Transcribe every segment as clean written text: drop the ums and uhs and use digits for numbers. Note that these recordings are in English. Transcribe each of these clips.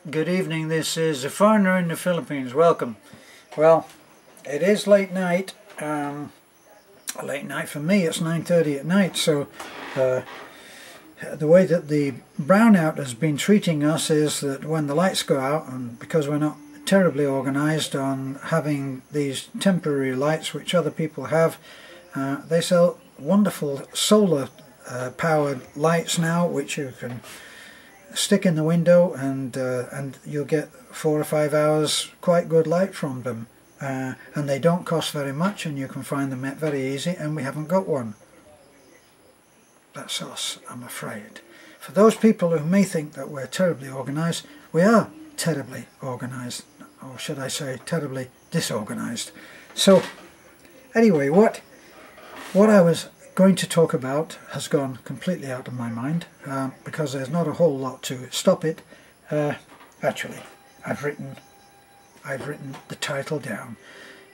Good evening, this is a foreigner in the Philippines. Welcome. Well, it is late night. Late night for me, it's 9:30 at night, so the way that the brownout has been treating us is that when the lights go out, and because we're not terribly organized on having these temporary lights which other people have, they sell wonderful solar powered lights now which you can stick in the window and you'll get 4 or 5 hours quite good light from them, and they don't cost very much and you can find them very easy, and we haven't got one. That's us, I'm afraid. For those people who may think that we're terribly organized, we are terribly organized, or should I say terribly disorganized. So anyway, what I was going to talk about has gone completely out of my mind, because there's not a whole lot to stop it. Actually, I've written the title down.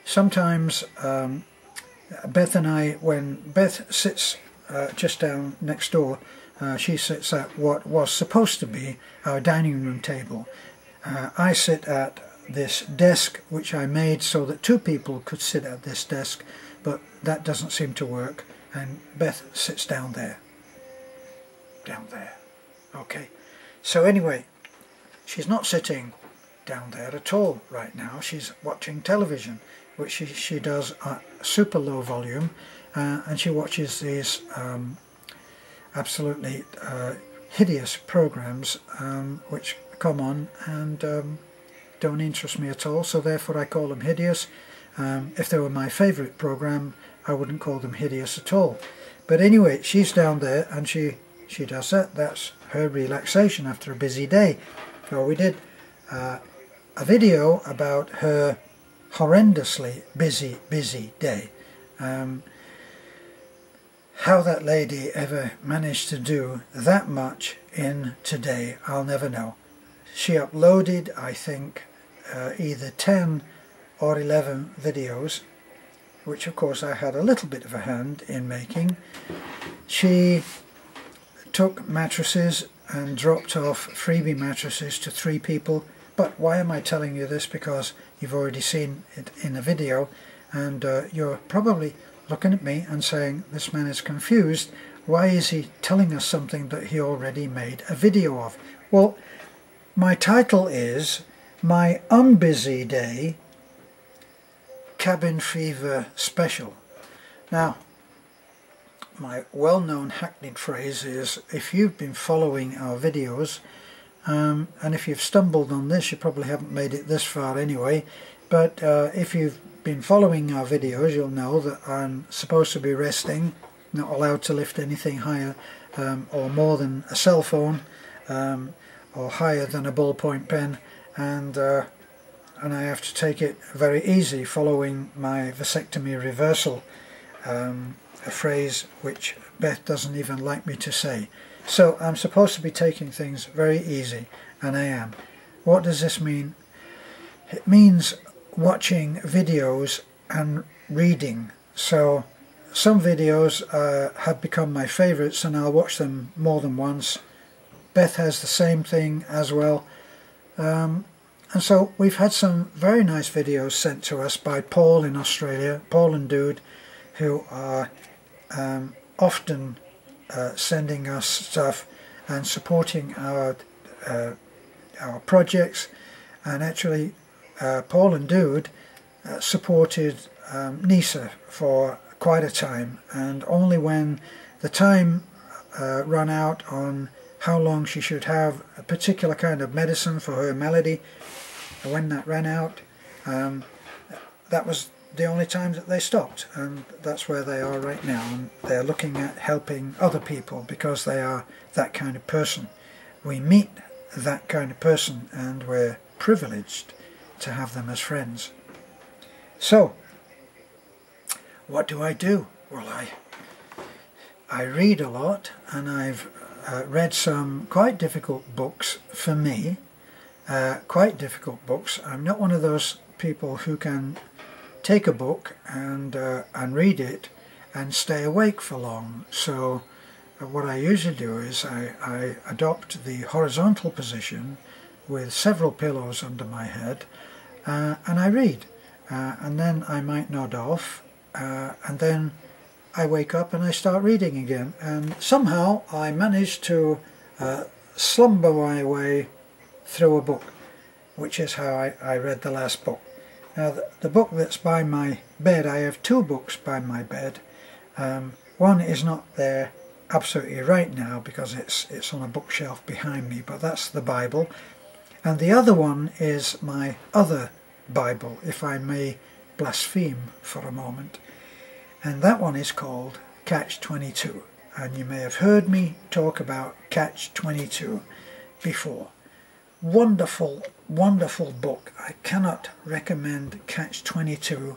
Sometimes Beth and I, when Beth sits just down next door, she sits at what was supposed to be our dining room table. I sit at this desk which I made so that two people could sit at this desk, but that doesn't seem to work, and Beth sits down there. Okay, so anyway, she's not sitting down there at all right now. She's watching television, which she does at super low volume, and she watches these absolutely hideous programs which come on and don't interest me at all, so therefore I call them hideous. If they were my favourite program, I wouldn't call them hideous at all. But anyway, she's down there and she does that. That's her relaxation after a busy day. So we did a video about her horrendously busy day. How that lady ever managed to do that much in today, I'll never know. She uploaded, I think, either 10 or 11 videos, which of course I had a little bit of a hand in making. She took mattresses and dropped off freebie mattresses to 3 people. But why am I telling you this? Because you've already seen it in a video, and you're probably looking at me and saying, this man is confused. Why is he telling us something that he already made a video of? Well, my title is My Unbusy Day Cabin Fever Special. Now, my well-known hackneyed phrase is, if you've been following our videos, and if you've stumbled on this, you probably haven't made it this far anyway, but if you've been following our videos, you'll know that I'm supposed to be resting, not allowed to lift anything higher or more than a cell phone, or higher than a ballpoint pen, and I have to take it very easy following my vasectomy reversal, a phrase which Beth doesn't even like me to say. So I'm supposed to be taking things very easy, and I am. What does this mean? It means watching videos and reading. So some videos have become my favourites and I'll watch them more than once. Beth has the same thing as well. And so we've had some very nice videos sent to us by Paul in Australia, Paul and Dude, who are often sending us stuff and supporting our projects. And actually Paul and Dude supported Nisa for quite a time, and only when the time ran out on how long she should have a particular kind of medicine for her malady, when that ran out, that was the only time that they stopped, and that's where they are right now, and they're looking at helping other people because they are that kind of person. We meet that kind of person and we're privileged to have them as friends. So what do? Well, I read a lot, and I've read some quite difficult books for me, quite difficult books. I'm not one of those people who can take a book and read it and stay awake for long. So what I usually do is I adopt the horizontal position with several pillows under my head, and I read, and then I might nod off, and then I wake up and I start reading again, and somehow I manage to slumber my way through a book, which is how I read the last book. Now the book that's by my bed, I have two books by my bed. One is not there absolutely right now because it's on a bookshelf behind me, but that's the Bible, and the other one is my other Bible, if I may blaspheme for a moment, and that one is called Catch-22, and you may have heard me talk about Catch-22 before. Wonderful, wonderful book. I cannot recommend Catch-22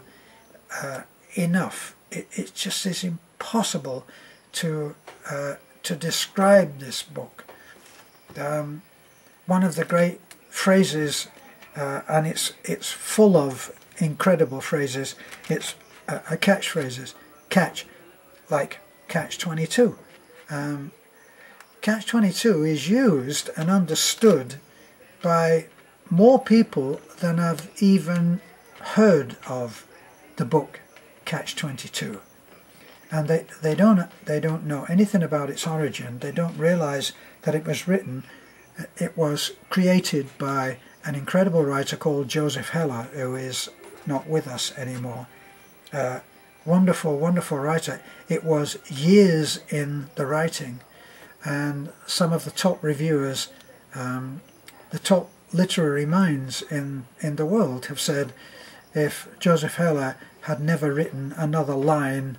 enough. It just is impossible to describe this book. One of the great phrases, and it's full of incredible phrases. It's catchphrases. Catch, like Catch-22. Catch-22 is used and understood by more people than have even heard of the book Catch-22, and they don't know anything about its origin. They don't realize that it was created by an incredible writer called Joseph Heller, who is not with us anymore. Wonderful, wonderful writer. It was years in the writing, and some of the top reviewers, the top literary minds in the world have said if Joseph Heller had never written another line,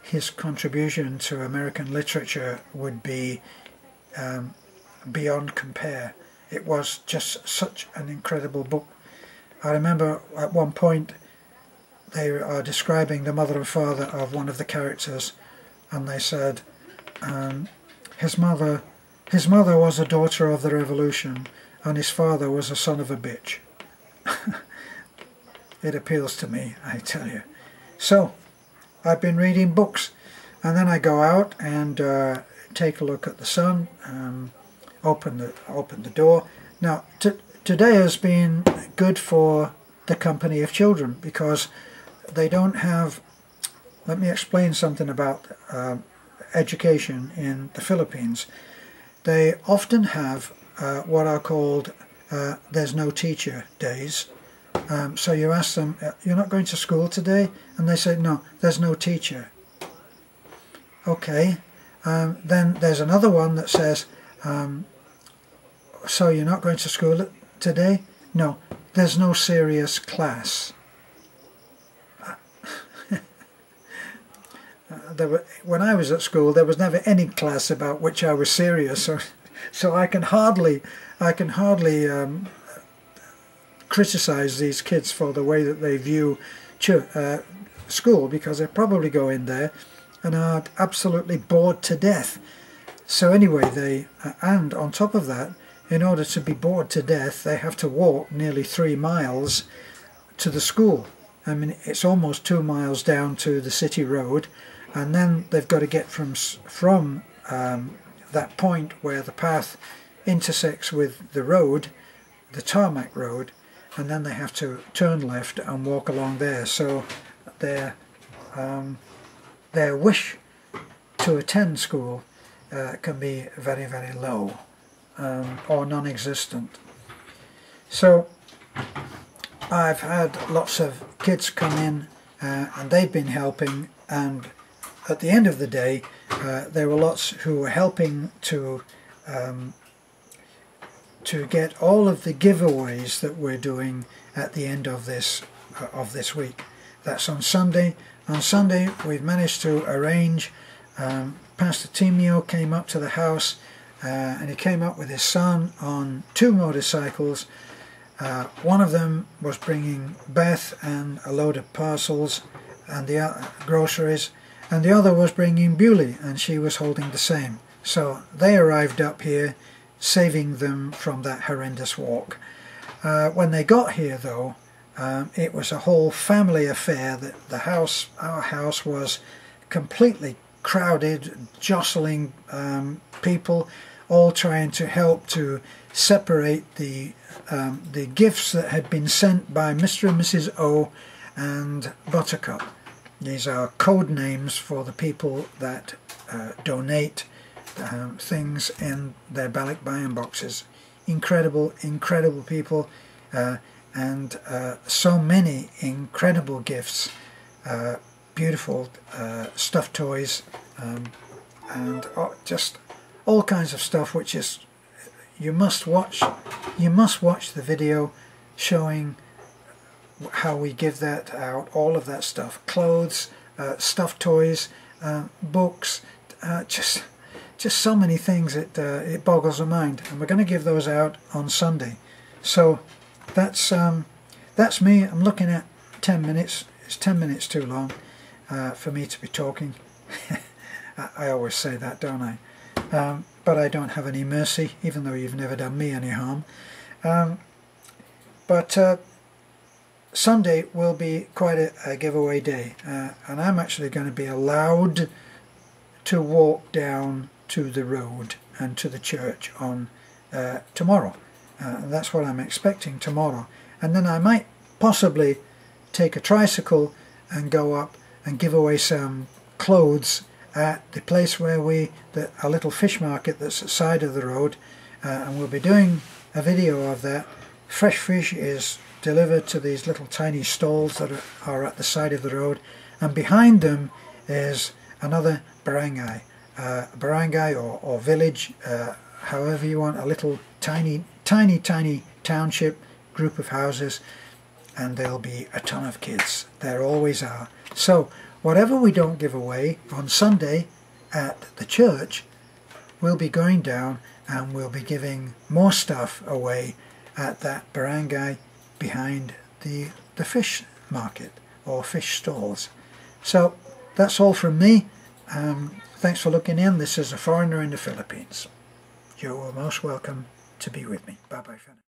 his contribution to American literature would be beyond compare. It was just such an incredible book. I remember at one point they are describing the mother and father of one of the characters, and they said his mother was a daughter of the revolution and his father was a son of a bitch. It appeals to me, I tell you. So I've been reading books, and then I go out and take a look at the sun, open the door. Now today has been good for the company of children because they don't have, let me explain something about education in the Philippines. They often have what are called there's no teacher days. So you ask them, you're not going to school today? And they say, no, there's no teacher. Okay. Then there's another one that says, so you're not going to school today? No, there's no serious class. When I was at school, there was never any class about which I was serious, so I can hardly criticize these kids for the way that they view school, because they probably go in there and are absolutely bored to death. So anyway, and on top of that, in order to be bored to death, they have to walk nearly 3 miles to the school. I mean, it's almost 2 miles down to the city road, and then they've got to get from that point where the path intersects with the road, the tarmac road, and then they have to turn left and walk along there. So their wish to attend school can be very, very low or non-existent. So I've had lots of kids come in and they've been helping, and at the end of the day there were lots who were helping to get all of the giveaways that we're doing at the end of this week. That's on Sunday. On Sunday we've managed to arrange, Pastor Timio came up to the house and he came up with his son on 2 motorcycles. One of them was bringing Beth and a load of parcels and the groceries, and the other was bringing Bewley, and she was holding the same. So they arrived up here, saving them from that horrendous walk. When they got here though, it was a whole family affair. Our house was completely crowded, jostling people, all trying to help to separate the gifts that had been sent by Mr. and Mrs. O and Buttercup. These are code names for the people that donate things in their Balikbayan boxes. Incredible, incredible people, and so many incredible gifts, beautiful stuffed toys, and just all kinds of stuff, which is, you must watch the video showing how we give that out, all of that stuff, clothes, stuffed toys, books, just so many things. It boggles the mind, and we're going to give those out on Sunday. So that's me. I'm looking at 10 minutes. It's 10 minutes too long for me to be talking. I always say that, don't I? But I don't have any mercy, even though you've never done me any harm. But Sunday will be quite a giveaway day, and I'm actually going to be allowed to walk down to the road and to the church on tomorrow. That's what I'm expecting tomorrow, and then I might possibly take a tricycle and go up and give away some clothes at the place where a little fish market that's at the side of the road, and we'll be doing a video of that. Fresh fish is delivered to these little tiny stalls that are at the side of the road, and behind them is another barangay, or village, however you want, a little tiny township group of houses, and there'll be a ton of kids. There always are. So whatever we don't give away on Sunday at the church, we'll be going down and we'll be giving more stuff away at that barangay behind the fish market or fish stalls. So that's all from me. Thanks for looking in. This is A Foreigner in the Philippines. You're most welcome to be with me. Bye bye for now.